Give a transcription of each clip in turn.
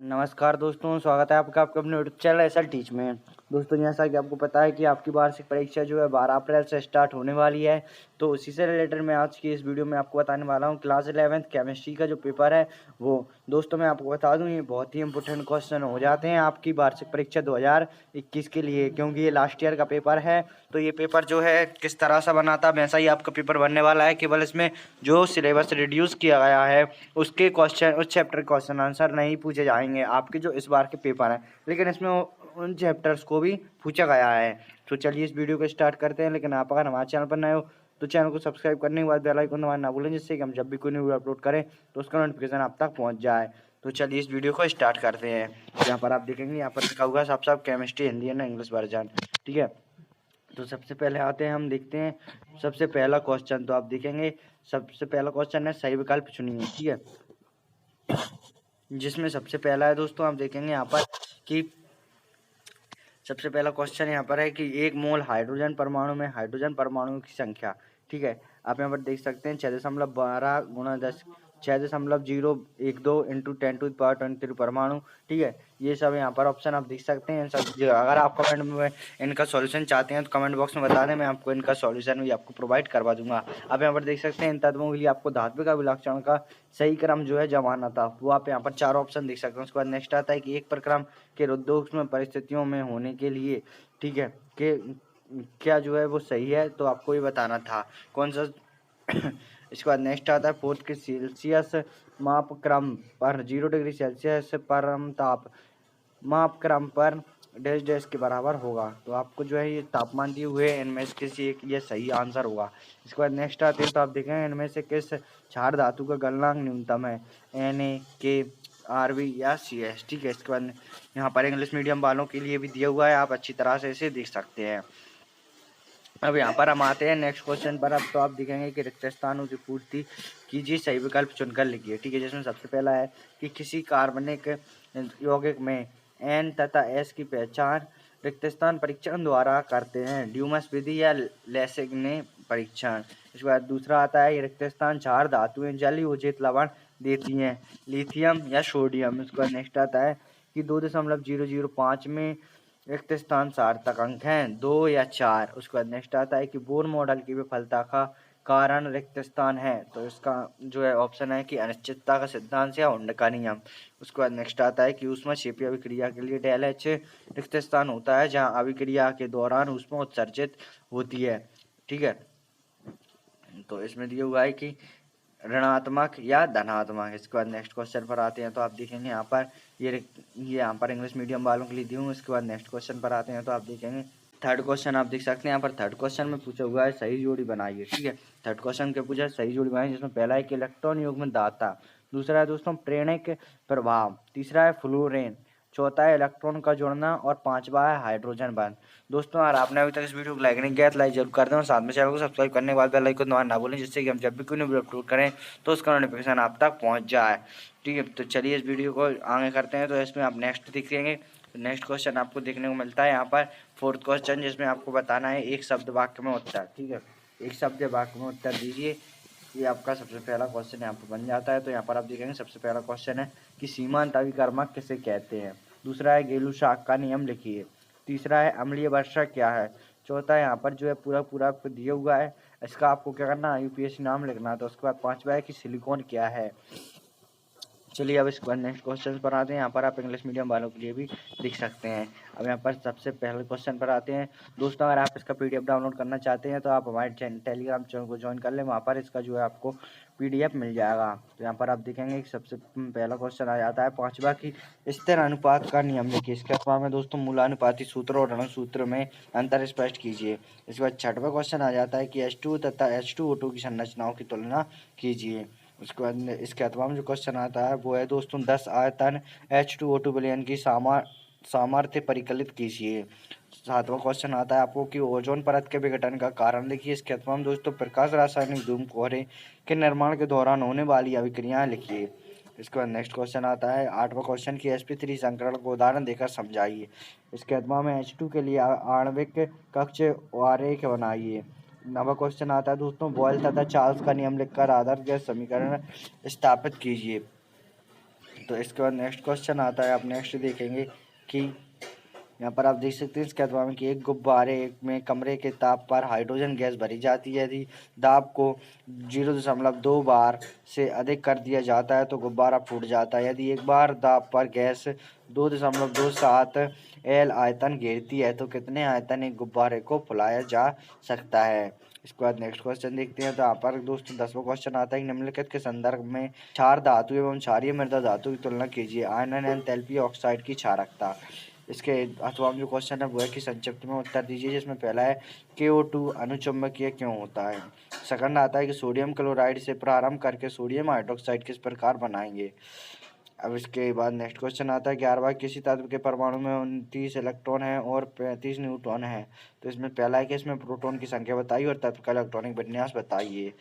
नमस्कार दोस्तों, स्वागत है आपका आपके अपने यूट्यूब चैनल एसएल टीच में। दोस्तों, जैसा कि आपको पता है कि आपकी वार्षिक परीक्षा जो है 12 अप्रैल से स्टार्ट होने वाली है, तो उसी से रिलेटेड मैं आज की इस वीडियो में आपको बताने वाला हूं क्लास 11th केमिस्ट्री का जो पेपर है वो। दोस्तों, मैं आपको बता दूं ये बहुत ही इंपॉर्टेंट क्वेश्चन हो जाते हैं आपकी वार्षिक परीक्षा 2021 के लिए, क्योंकि ये लास्ट ईयर का पेपर है। तो ये पेपर जो है किस तरह से बना था वैसा ही आपका पेपर बनने वाला है, केवल इसमें जो सिलेबस रिड्यूस किया गया है उसके क्वेश्चन, उस चैप्टर क्वेश्चन आंसर नहीं पूछे जाएंगे आपके जो इस बार के पेपर हैं, लेकिन इसमें उन चैप्टर्स को भी पूछा गया है। तो चलिए इस वीडियो को स्टार्ट करते हैं। लेकिन आप अगर हमारे चैनल पर नए हो तो चैनल को सब्सक्राइब करने के बाद बेल आइकन दबाना ना भूलें, जिससे कि हम जब भी कोई वीडियो अपलोड करें तो उसका नोटिफिकेशन आप तक पहुंच जाए। तो चलिए इस वीडियो को स्टार्ट करते हैं। यहाँ पर आप देखेंगे, यहाँ पर लिखा हुआ है साफ साफ chemistry Hindi and English version. ठीक है, तो सबसे पहले आते हैं, हम देखते हैं सबसे पहला क्वेश्चन। तो आप देखेंगे सबसे पहला क्वेश्चन है सही विकल्प चुनिए। ठीक है, जिसमें सबसे पहला है दोस्तों, आप देखेंगे यहाँ पर कि सबसे पहला क्वेश्चन यहाँ पर है कि एक मोल हाइड्रोजन परमाणु में हाइड्रोजन परमाणुओं की संख्या। ठीक है, आप यहाँ पर देख सकते हैं 6.12 गुणा 10 6.012 इंटू 10⁻23 परमाणु। ठीक है, ये सब यहाँ पर ऑप्शन आप देख सकते हैं। सब अगर आप कमेंट में इनका सॉल्यूशन चाहते हैं तो कमेंट बॉक्स में बता दें, मैं आपको इनका सॉल्यूशन भी आपको प्रोवाइड करवा दूंगा। आप यहाँ पर देख सकते हैं इन तत्वों के लिए आपको धात्विक अभिलक्षण का सही क्रम जो है जमाना था, वो आप यहाँ पर 4 ऑप्शन देख सकते हैं। उसके बाद नेक्स्ट आता है कि एक प्रक्रम के रुद्धोष्म परिस्थितियों में होने के लिए, ठीक है, कि क्या जो है वो सही है, तो आपको ये बताना था कौन सा। इसके बाद नेक्स्ट आता है 4 के सेल्सियस माप क्रम पर 0 डिग्री सेल्सियस परम ताप माप क्रम पर डैश डैश के बराबर होगा। तो आपको जो है ये तापमान दिए हुए इनमें से किसी एक ये सही आंसर होगा। इसके बाद नेक्स्ट आते हैं, तो आप देखेंगे इनमें से किस क्षार धातु का गलनांक न्यूनतम है, Na, K, Rb या CS। ठीक है, इसके बाद यहाँ पर इंग्लिश मीडियम वालों के लिए भी दिया हुआ है, आप अच्छी तरह से इसे देख सकते हैं। अब यहाँ पर हम आते हैं नेक्स्ट क्वेश्चन पर। अब तो आप देखेंगे कि रिक्त स्थानों की पूर्ति कीजिए, सही विकल्प चुनकर लिखिए। ठीक है, जिसमें सबसे पहला है कि किसी कार्बनिक यौगिक में N तथा S की पहचान रिक्त स्थान परीक्षण द्वारा करते हैं, ड्यूमस विधि या लेसेग्ने परीक्षण। इसके बाद दूसरा आता है रिक्त स्थान क्षार धातुएं जलीय उचित लवण देती हैं, लिथियम या सोडियम। इसके बाद नेक्स्ट आता है कि 2.005 में रिक्त स्थान सार्थक अंक हैं, 2 या 4। उसके बाद नेक्स्ट आता है कि बोर मॉडल की विफलता का कारण रिक्त स्थान है, तो इसका जो है ऑप्शन है कि अनिश्चितता का सिद्धांत या हुंड का नियम। उसके बाद नेक्स्ट आता है कि ऊष्माक्षेपी अभिक्रिया के लिए डेल एच रिक्त स्थान होता है जहां अभिक्रिया के दौरान ऊष्मा उत्सर्जित होती है। ठीक है, तो इसमें दिया हुआ है कि ऋणात्मक या धनात्मक। इसके बाद नेक्स्ट क्वेश्चन पर आते हैं, तो आप देखेंगे यहाँ पर ये यहाँ पर इंग्लिश मीडियम वालों के लिए दी हूँ। इसके बाद नेक्स्ट क्वेश्चन पर आते हैं, तो आप देखेंगे थर्ड क्वेश्चन आप देख सकते हैं। यहाँ पर थर्ड क्वेश्चन में पूछा हुआ है सही जोड़ी बनाइए। ठीक है, थर्ड क्वेश्चन के पूछा सही जोड़ी बनाइए, जिसमें पहला है कि इलेक्ट्रॉन युग्म दाता, दूसरा है दोस्तों प्रेरक प्रभाव, तीसरा है फ्लोरीन, चौथा है इलेक्ट्रॉन का जुड़ना और पांचवा है हाइड्रोजन बंध। दोस्तों, अगर आपने अभी तक इस वीडियो को लाइक नहीं किया तो लाइक जरूर कर दें और साथ में चैनल को सब्सक्राइब करने के बाद बेल आइकन दबाना ना भूलें, जिससे कि हम जब भी कोई वीडियो अपलोड करें तो उसका नोटिफिकेशन आप तक पहुंच जाए। ठीक है, तो चलिए इस वीडियो को आगे करते हैं। तो इसमें आप नेक्स्ट देखेंगे, नेक्स्ट क्वेश्चन आपको देखने को मिलता है यहाँ पर फोर्थ क्वेश्चन, जिसमें आपको बताना है एक शब्द वाक्य में उत्तर। ठीक है, एक शब्द वाक्य में उत्तर दीजिए, ये आपका सबसे पहला क्वेश्चन यहाँ पर बन जाता है। तो यहाँ पर आप देखेंगे सबसे पहला क्वेश्चन है कि सीमांत अभिकर्मक किसे कहते हैं, दूसरा है गेलू-शाक का नियम लिखिए, तीसरा है अम्लीय वर्षा क्या है, चौथा यहाँ पर जो है पूरा पूरा आपको दिया हुआ है, इसका आपको क्या करना है यूपीएससी नाम लिखना है। तो उसके बाद पांचवा है कि सिलिकॉन क्या है। चलिए अब इसके बाद नेक्स्ट क्वेश्चन पर आते हैं, यहाँ पर आप इंग्लिश मीडियम वालों के लिए भी लिख सकते हैं। अब यहाँ पर सबसे पहले क्वेश्चन पर आते हैं। दोस्तों, अगर आप इसका पीडीएफ डाउनलोड करना चाहते हैं तो आप हमारे टेलीग्राम चैनल को ज्वाइन कर लें, वहाँ पर इसका जो है आपको पीडीएफ मिल जाएगा। तो यहाँ पर आप देखेंगे कि सबसे पहला क्वेश्चन आ जाता है पांचवा की स्थिर अनुपात का नियम लिखिए। इसके अलावा में दोस्तों मूलानुपाती सूत्र और ऋण सूत्र में अंतर स्पष्ट कीजिए। इसके बाद छठवां क्वेश्चन आ जाता है कि H2 तथा H2O2 की संरचनाओं की तुलना कीजिए। उसके बाद इसके अथवा में जो क्वेश्चन आता है वो है दोस्तों 10 आयतन H2O2 विलयन की सामर्थ्य परिकलित कीजिए। सातवां क्वेश्चन आता है आपको कि ओजोन परत के विघटन का कारण लिखिए। इसके अथवा में दोस्तों प्रकाश रासायनिक धूम कोहरे के निर्माण के दौरान होने वाली अभिक्रियाएं लिखिए। इसके बाद नेक्स्ट क्वेश्चन आता है आठवां क्वेश्चन की sp3 संकरण को उदाहरण देकर समझाइए। इसके अथवा में H2 के लिए आणविक कक्ष आरेख बनाइए। नवा क्वेश्चन आता है दोस्तों बॉयल तथा चार्ल्स का नियम लिखकर आदर्श गैस समीकरण स्थापित कीजिए। तो इसके बाद नेक्स्ट क्वेश्चन आता है, आप नेक्स्ट देखेंगे कि यहाँ पर आप देख सकते हैं इसके अथवा में कि एक गुब्बारे में कमरे के ताप पर हाइड्रोजन गैस भरी जाती है। यदि दाब को 0.2 बार से अधिक कर दिया जाता है तो गुब्बारा फूट जाता है। यदि एक बार दाब पर गैस 2.27 एल आयतन घेरती है तो कितने आयतन एक गुब्बारे को फुलाया जा सकता है। इसके बाद नेक्स्ट क्वेश्चन देखते हैं। तो यहाँ पर दोस्तों 10वां क्वेश्चन आता है कि निम्नलिखित के संदर्भ में क्षार धातु एवं क्षारीय मृदा धातु की तुलना कीजिए। आयरन एंथैल्पी ऑक्साइड की क्षारकता। इसके अथवा में जो क्वेश्चन है वो है कि संक्षिप्त में उत्तर दीजिए, जिसमें पहला है KO2 अनुचुंबकीय क्यों होता है। सेकंड आता है कि सोडियम क्लोराइड से प्रारंभ करके सोडियम हाइड्रोक्साइड किस प्रकार बनाएंगे। अब इसके बाद नेक्स्ट क्वेश्चन आता है 11वां, किसी तत्व के परमाणु में 29 इलेक्ट्रॉन है और 35 न्यूट्रॉन है। तो इसमें पहला है कि इसमें प्रोटॉन की संख्या बताइए और तत्व का इलेक्ट्रॉनिक विन्यास बताइए।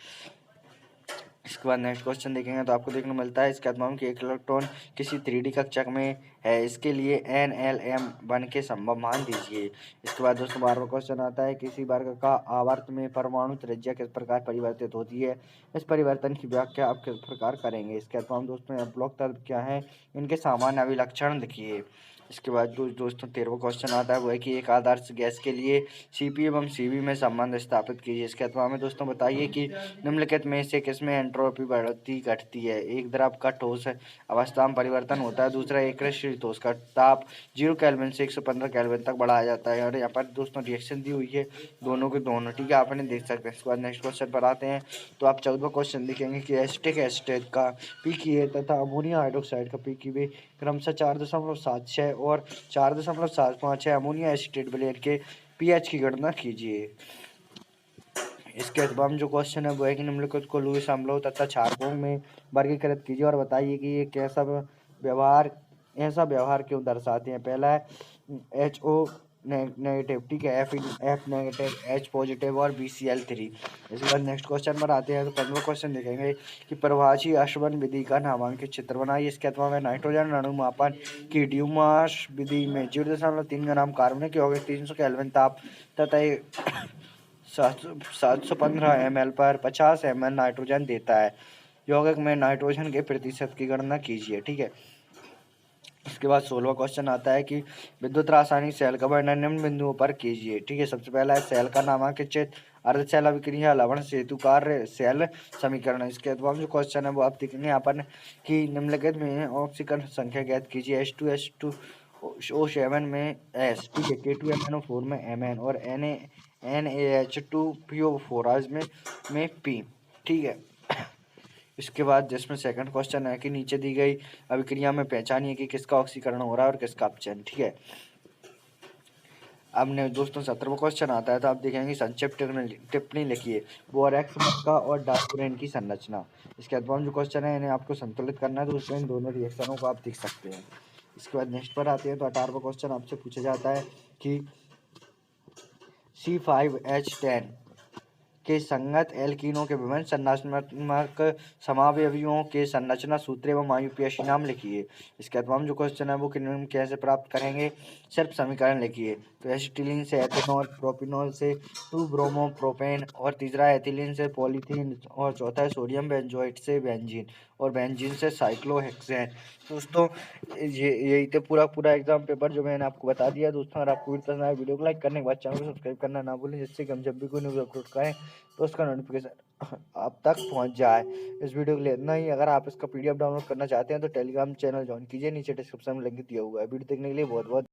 इसके बाद नेक्स्ट क्वेश्चन देखेंगे तो आपको देखने को मिलता है इसके अथवा कि एक इलेक्ट्रॉन किसी 3D कक्षक में है, इसके लिए NLM बन के संभव मान दीजिए। इसके बाद दोस्तों 12वां क्वेश्चन आता है किसी वर्ग का आवर्त में परमाणु त्रिज्या किस प्रकार परिवर्तित होती है। इस परिवर्तन की व्याख्या आप किस प्रकार करेंगे। इसके अथवा दोस्तों ब्लॉक तत्व क्या है, इनके सामान्य अभिलक्षण लिखिए। इसके बाद दोस्तों 13वां क्वेश्चन आता है वो है कि एक आदर्श गैस के लिए CP एवं CV में संबंध स्थापित कीजिए। इसके अथवा में दोस्तों बताइए कि निम्नलिखित में से किसमें एंट्रोपी बढ़ती घटती है। एक द्रव का ठोस अवस्था में परिवर्तन होता है, दूसरा एक शीतोष्ण का ताप 0 केल्विन से 115 केल्विन तक बढ़ाया जाता है। और यहाँ पर दोस्तों रिएक्शन दी हुई है दोनों के दोनों, ठीक है, आपने देख सकते हैं। इसके बाद नेक्स्ट क्वेश्चन पर आते हैं। तो आप 14वां क्वेश्चन देखेंगे कि एसिटिक एसिड का pKa तथा अमोनिया हाइड्रोक्साइड का pKa क्रमशः 4.76 और 4.75 है। अमोनिया एसिटेट विलयन के pH की गणना कीजिए। इसके बाद जो क्वेश्चन है वो है कि निम्नलिखित को लुईस अम्लों तथा क्षारकों में वर्गीकृत कीजिए और बताइए कि ये ऐसा व्यवहार क्यों दर्शाते हैं। पहला है HO नेगेटिव, ठीक है, F नेगेटिव, H पॉजिटिव और BCl3। इसके बाद नेक्स्ट क्वेश्चन पर आते हैं। तो 15वां क्वेश्चन देखेंगे कि प्रभाषी अश्वन विधि का नामांकित चित्र बनाइए। इसके अथवा में नाइट्रोजन अणु मापन की ड्यूमास विधि में 0.3 ग्राम कार्बनिक यौगिक 300 केल्विन ताप तथा 715 ml पर 50 ml नाइट्रोजन देता है। यौगिक में नाइट्रोजन के प्रतिशत की गणना कीजिए, ठीक है। इसके बाद 16वां क्वेश्चन आता है कि विद्युत रासायनिक सेल का वर्णन निम्न बिंदुओं पर कीजिए, ठीक है। सबसे पहला है सेल का नामांकित चित्र, अर्धसेल अभिक्रिया, लवण सेतु कार्य, सेल समीकरण। इसके अथवा जो क्वेश्चन है वो आप देखेंगे यहाँ पर कि निम्नलिखित में ऑक्सीकरण संख्या ज्ञात कीजिए। H2SO7 में S, ठीक है, K2MnO4 में Mn और NaH2PO4 में P, ठीक है। इसके बाद जिसमें सेकंड क्वेश्चन है कि नीचे दी गई अभिक्रिया में पहचानिए कि किसका ऑक्सीकरण हो रहा है और किसका अपचयन, ठीक है। अब ने दोस्तों 17वां क्वेश्चन आता है। तो आप देखेंगे संक्षिप्त टिप्पणी लिखिए बोरेक्स मक्का और डार्कुरेन की संरचना। इसके बाद जो क्वेश्चन है इन्हें आपको संतुलित करना है, तो उसमें इन दोनों रिएक्शनों को आप देख सकते हैं। इसके बाद नेक्स्ट पर आते हैं। तो 18वां क्वेश्चन आपसे पूछा जाता है कि C5H10 के संगत एल्कीनों के विभिन्न संरचनात्मक समावयवियों के संरचना सूत्र एवं IUPAC नाम लिखिए। इसके अथवा जो क्वेश्चन है वो किन्हीं कैसे प्राप्त करेंगे, सिर्फ समीकरण लिखिए। तो एसिटिलीन से एथेनॉल, प्रोपिनॉल से 2-ब्रोमो-प्रोपेन और तीसरा एथिलीन से पॉलीथीन और चौथा है सोडियम बेंजोएट से बेंजीन और बेंजीन से साइक्लोहेक्सेन। दोस्तों यही तो पूरा एग्जाम पेपर जो मैंने आपको बता दिया। दोस्तों अगर आपको वीडियो पसंद आए वीडियो को लाइक करने के बाद चैनल को सब्सक्राइब करना ना भूलें, जिससे कि हम जब भी कोई न्यूज़ अपलोड करें तो उसका नोटिफिकेशन आप तक पहुंच जाए। इस वीडियो के लिए इतना ही। अगर आप इसका PDF डाउनलोड करना चाहते हैं तो टेलीग्राम चैनल ज्वाइन कीजिए, नीचे डिस्क्रिप्शन में लिंक दिया हुआ है। वीडियो देखने के लिए बहुत बहुत